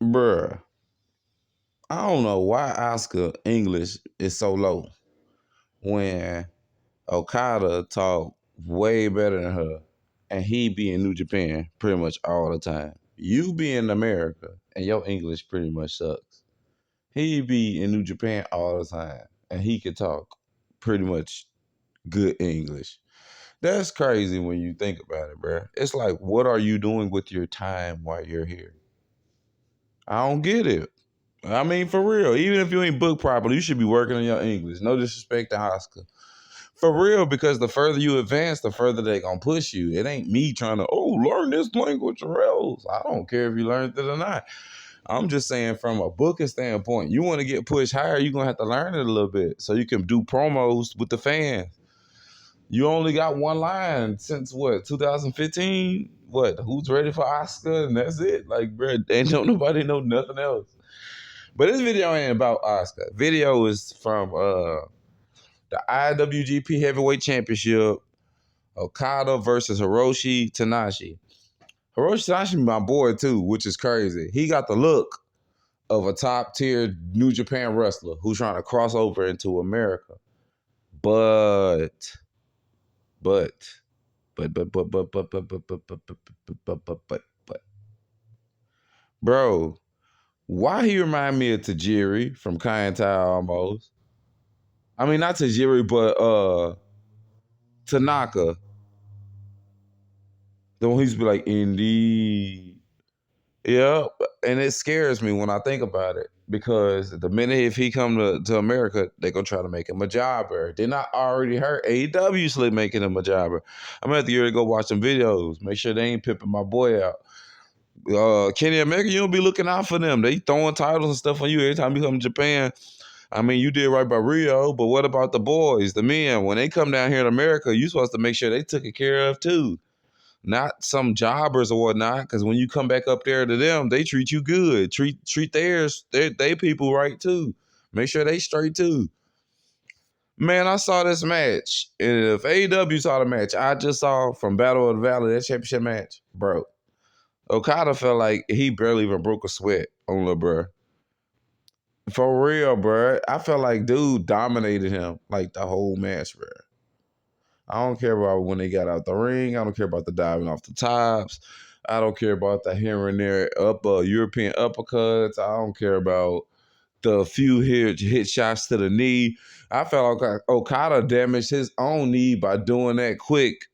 Bruh, I don't know why Oscar English is so low when Okada talk way better than her, and he be in New Japan pretty much all the time. You be in America, and your English pretty much sucks. He be in New Japan all the time, and he can talk pretty much good English. That's crazy when you think about it, bruh. It's like, what are you doing with your time while you're here? I don't get it. I mean, for real, even if you ain't booked properly, you should be working on your English. No disrespect to Oscar. For real, because the further you advance, the further they gonna push you. It ain't me trying to, learn this language or else. I don't care if you learned it or not. I'm just saying from a booking standpoint, you want to get pushed higher, you're gonna have to learn it a little bit so you can do promos with the fans. You only got one line since what, 2015? What? Who's ready for Oscar? And that's it. Like, bro, ain't nobody know nothing else. But this video ain't about Oscar. Video is from the IWGP Heavyweight Championship, Okada versus Hiroshi Tanahashi. Hiroshi Tanahashi my boy too, which is crazy. He got the look of a top tier New Japan wrestler who's trying to cross over into America. But, but, but, but, but, but, but, but, but, but, but, but, bro, why he remind me of Tajiri from Kaientai almost? I mean, not Tajiri, but Tanaka. The one who used to be like, indeed. Yeah, and it scares me when I think about it because the minute if he come to America, they gonna try to make him a jobber. Then I already heard AEW slip making him a jobber. I'm gonna have to go watch some videos, make sure they ain't pimping my boy out. Kenny Omega, you don't be looking out for them. They throwing titles and stuff on you every time you come to Japan. I mean, you did right by Rio, but what about the boys, the men? When they come down here in America, you supposed to make sure they took care of too. Not some jobbers or whatnot, because when you come back up there to them, they treat you good. Treat theirs, they people right too. Make sure they straight too. Man, I saw this match. And if AEW saw the match, I just saw from Battle of the Valley, that championship match, bro. Okada felt like he barely even broke a sweat on Lil Bro. For real, bro. I felt like dude dominated him like the whole match, bro. I don't care about when they got out the ring. I don't care about the diving off the tops. I don't care about the here and there European uppercuts. I don't care about the few hit shots to the knee. I felt like Okada damaged his own knee by doing that quick,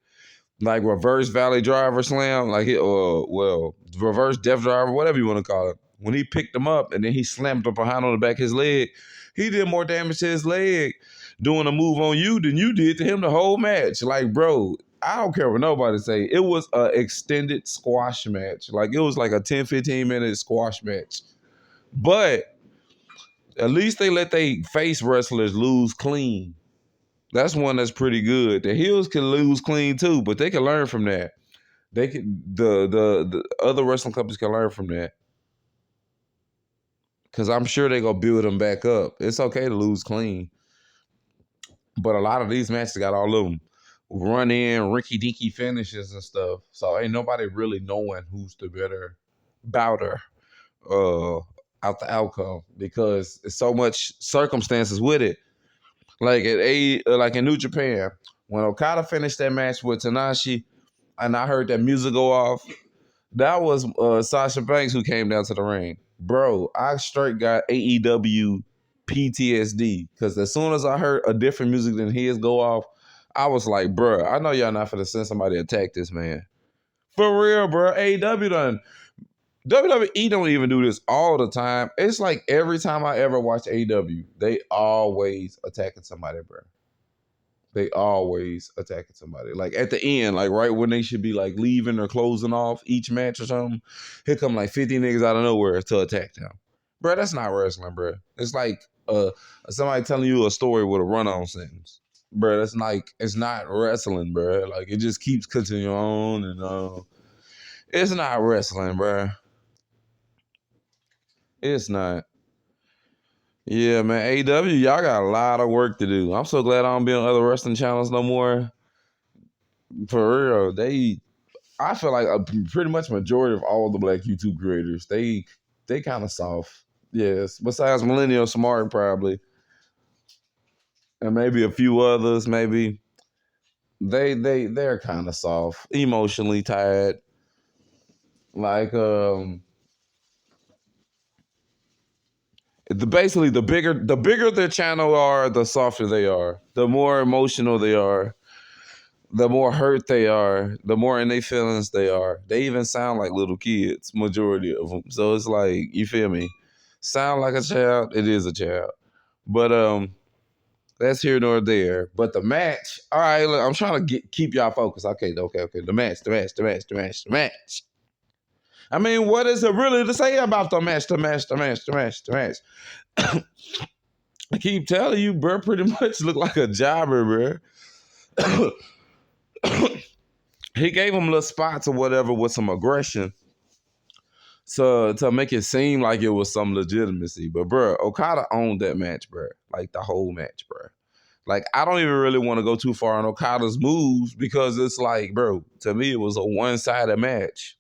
like reverse valley driver slam, like reverse death driver, whatever you want to call it. When he picked him up and then he slammed him behind on the back of his leg, he did more damage to his leg doing a move on you than you did to him the whole match. Like, bro, I don't care what nobody say. It was an extended squash match. Like, it was like a 10, 15-minute squash match. But at least they let they face wrestlers lose clean. That's one that's pretty good. The heels can lose clean too, but they can learn from that. They can the other wrestling companies can learn from that. Cause I'm sure they gonna build them back up. It's okay to lose clean. But a lot of these matches got all of them run in, rinky dinky finishes and stuff. So ain't nobody really knowing who's the better bouter out the outcome because it's so much circumstances with it. Like like in New Japan, when Okada finished that match with Tanahashi, and I heard that music go off, that was Sasha Banks who came down to the ring. Bro, I straight got AEW PTSD because as soon as I heard a different music than his go off, I was like, bro, I know y'all not finna send somebody to attack this man. For real, bro. AEW done. WWE don't even do this all the time. It's like every time I ever watch AEW, they always attacking somebody, bro. They always attacking somebody. Like at the end, like right when they should be like leaving or closing off each match or something, here come like 50 niggas out of nowhere to attack them. Bro, that's not wrestling, bro. It's like somebody telling you a story with a run-on sentence. Bro, that's like, it's not wrestling, bro. Like it just keeps continuing on and on. It's not wrestling, bro. It's not. Yeah, man. AEW, y'all got a lot of work to do. I'm so glad I don't be on other wrestling channels no more. For real, I feel like pretty much majority of all the black YouTube creators, they They kind of soft. Yes. Besides Millennial Smart, probably. And maybe a few others, maybe. They're kind of soft. Emotionally tired. Like basically the bigger their channel are, the softer they are. The more emotional they are, the more hurt they are, the more in their feelings they are. They even sound like little kids, majority of them. So it's like, you feel me? Sound like a child, it is a child. But that's here nor there. But the match, all right, look, I'm trying to keep y'all focused. Okay. The match. I mean, what is it really to say about the match? I keep telling you, bro, pretty much look like a jobber, bro. He gave him little spots or whatever with some aggression, so to make it seem like it was some legitimacy. But bro, Okada owned that match, bro. Like the whole match, bro. Like, I don't even really want to go too far on Okada's moves because it's like, bro, to me it was a one-sided match.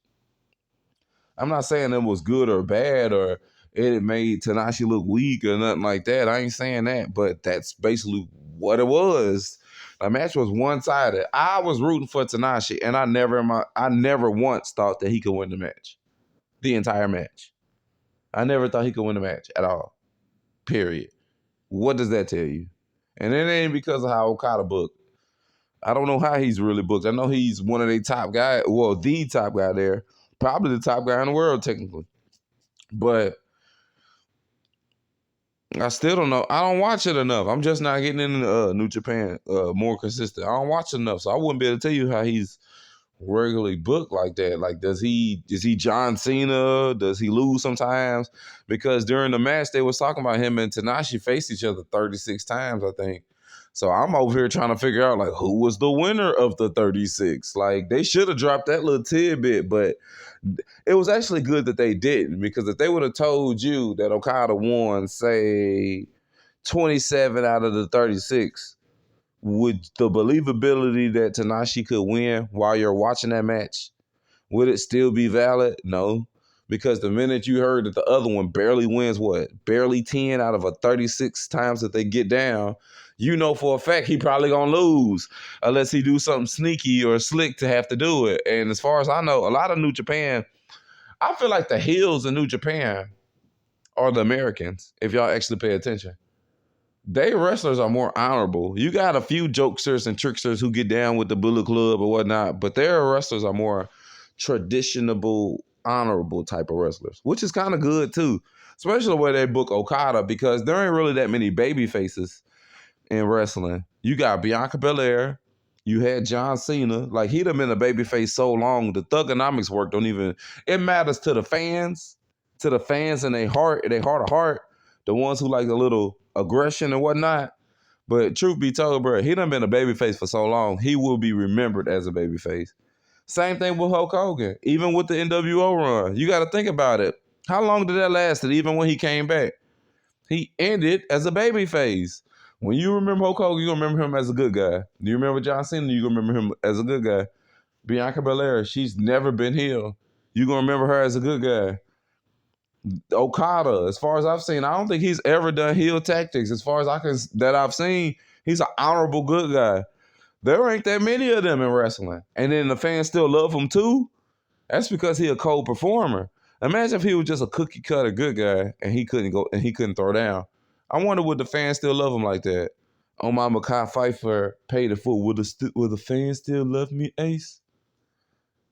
I'm not saying it was good or bad or it made Tanahashi look weak or nothing like that. I ain't saying that, but that's basically what it was. The match was one-sided. I was rooting for Tanahashi, and I never once thought that he could win the match. The entire match. I never thought he could win the match at all. Period. What does that tell you? And it ain't because of how Okada booked. I don't know how he's really booked. I know he's one of the top guys. Well, the top guy there. Probably the top guy in the world, technically. But I still don't know. I don't watch it enough. I'm just not getting into New Japan more consistent. I don't watch enough, so I wouldn't be able to tell you how he's regularly booked like that. Like, is he John Cena? Does he lose sometimes? Because during the match, they was talking about him and Tanahashi faced each other 36 times, I think. So I'm over here trying to figure out, like, who was the winner of the 36? Like, they should have dropped that little tidbit, but it was actually good that they didn't, because if they would have told you that Okada won, say, 27 out of the 36, would the believability that Tanahashi could win while you're watching that match, would it still be valid? No. Because the minute you heard that the other one barely wins, barely 10 out of a 36 times that they get down, you know for a fact he probably gonna lose unless he do something sneaky or slick to have to do it. And as far as I know, a lot of New Japan, I feel like the heels in New Japan are the Americans, if y'all actually pay attention. They wrestlers are more honorable. You got a few jokesters and tricksters who get down with the Bullet Club or whatnot, but their wrestlers are more traditional, honorable type of wrestlers, which is kind of good too. Especially the way they book Okada, because there ain't really that many baby faces in wrestling. You got Bianca Belair, you had John Cena. Like, he'd have been a baby face so long, the thugonomics work don't even, it matters to the fans, and their heart of heart, the ones who like a little aggression and whatnot. But truth be told, bro, he done been a babyface for so long, he will be remembered as a babyface. Same thing with Hulk Hogan. Even with the NWO run, you got to think about it. How long did that last? Even when he came back, he ended as a babyface. When you remember Hulk Hogan, you gonna remember him as a good guy. Do you remember John Cena? You gonna remember him as a good guy. Bianca Belair, she's never been heel. You gonna remember her as a good guy. Okada, as far as I've seen, I don't think he's ever done heel tactics. As far as I've seen, he's an honorable good guy. There ain't that many of them in wrestling, and then the fans still love him too. That's because he a cold performer. Imagine if he was just a cookie cutter good guy and he couldn't throw down. I wonder would the fans still love him like that? Oh, my Makai Pfeiffer paid it full. Will the fans still love me, Ace?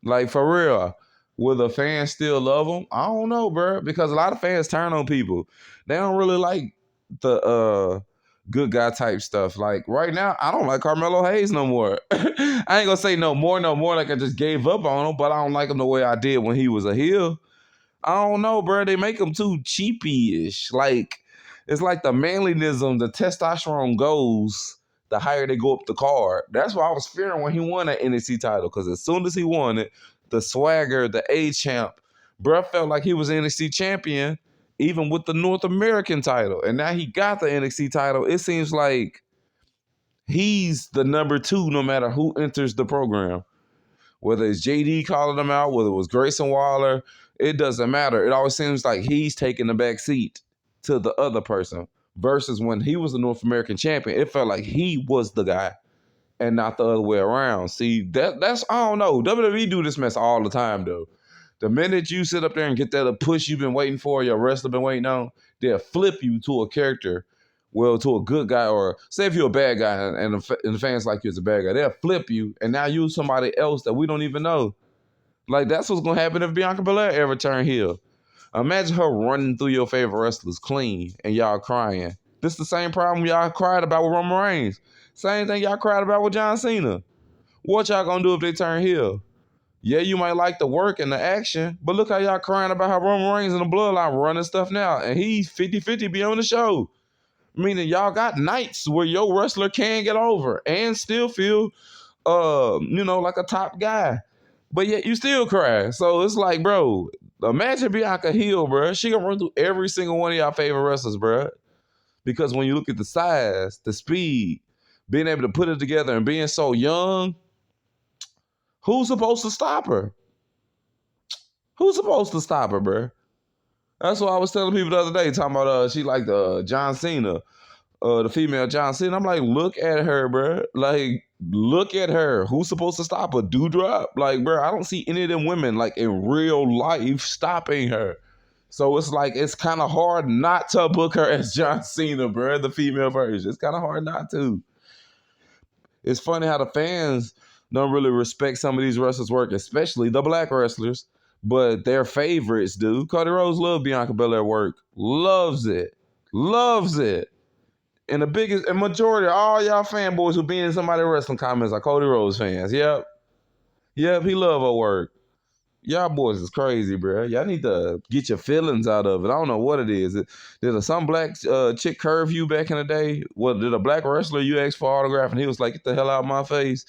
Like, for real, will the fans still love him? I don't know, bro, because a lot of fans turn on people. They don't really like the good guy type stuff. Like, right now, I don't like Carmelo Hayes no more. I ain't gonna say no more, like I just gave up on him, but I don't like him the way I did when he was a heel. I don't know, bro. They make him too cheapy-ish. Like, it's like the manliness, the testosterone goes, the higher they go up the card. That's why I was fearing when he won that NXT title, because as soon as he won it, the swagger, the A-champ, bro felt like he was NXT champion, even with the North American title. And now he got the NXT title. It seems like he's the number two no matter who enters the program. Whether it's JD calling him out, whether it was Grayson Waller, It doesn't matter. It always seems like he's taking the back seat to the other person. Versus when he was the North American champion, it felt like he was the guy and not the other way around. See, that's I don't know. WWE do this mess all the time though. The minute you sit up there and get that push you've been waiting for, your wrestler been waiting on, they'll flip you to a character, well, to a good guy, or say if you're a bad guy and the fans like you as a bad guy, they'll flip you and now you're somebody else that we don't even know. Like that's what's gonna happen if Bianca Belair ever turn heel. Imagine her running through your favorite wrestlers clean and y'all crying. This is the same problem y'all cried about with Roman Reigns. Same thing y'all cried about with John Cena. What y'all gonna do if they turn heel? Yeah, you might like the work and the action, but look how y'all crying about how Roman Reigns and the Bloodline running stuff now, and he's 50-50 be on the show. Meaning y'all got nights where your wrestler can get over and still feel, like a top guy, but yet you still cry. So it's like, bro, imagine Bianca heel, bro. She gonna run through every single one of y'all favorite wrestlers, bro. Because when you look at the size, the speed, being able to put it together and being so young, who's supposed to stop her? Who's supposed to stop her, bro? That's what I was telling people the other day, talking about she like the John Cena, the female John Cena. I'm like, look at her, bro. Like, look at her. Who's supposed to stop her? Dewdrop? Like, bro, I don't see any of them women like in real life stopping her. So it's like, it's kind of hard not to book her as John Cena, bro, the female version. It's kind of hard not to. It's funny how the fans don't really respect some of these wrestlers' work, especially the black wrestlers, but their favorites do. Cody Rhodes loves Bianca Belair work. Loves it. Loves it. And the biggest and majority of all y'all fanboys who be in somebody's wrestling comments are Cody Rhodes fans. Yep. Yep, he love her work. Y'all boys is crazy, bro. Y'all need to get your feelings out of it. I don't know what it is. Did some black chick curve you back in the day? What, did a black wrestler you asked for autograph and he was like, get the hell out of my face?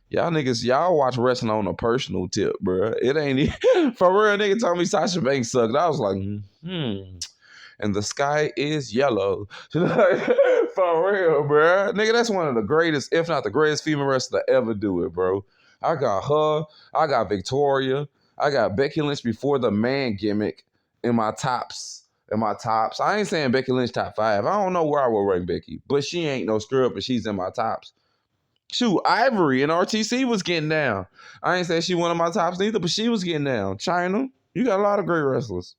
Y'all niggas, y'all watch wrestling on a personal tip, bro. It ain't for real. Nigga told me Sasha Banks sucked. I was like, and the sky is yellow. For real, bro. Nigga, that's one of the greatest, if not the greatest female wrestler to ever do it, bro. I got her. I got Victoria. I got Becky Lynch before the man gimmick in my tops. I ain't saying Becky Lynch top 5. I don't know where I will rank Becky, but she ain't no screw up, and she's in my tops. Shoot, Ivory and RTC was getting down. I ain't saying she one of my tops neither, but she was getting down. China, you got a lot of great wrestlers.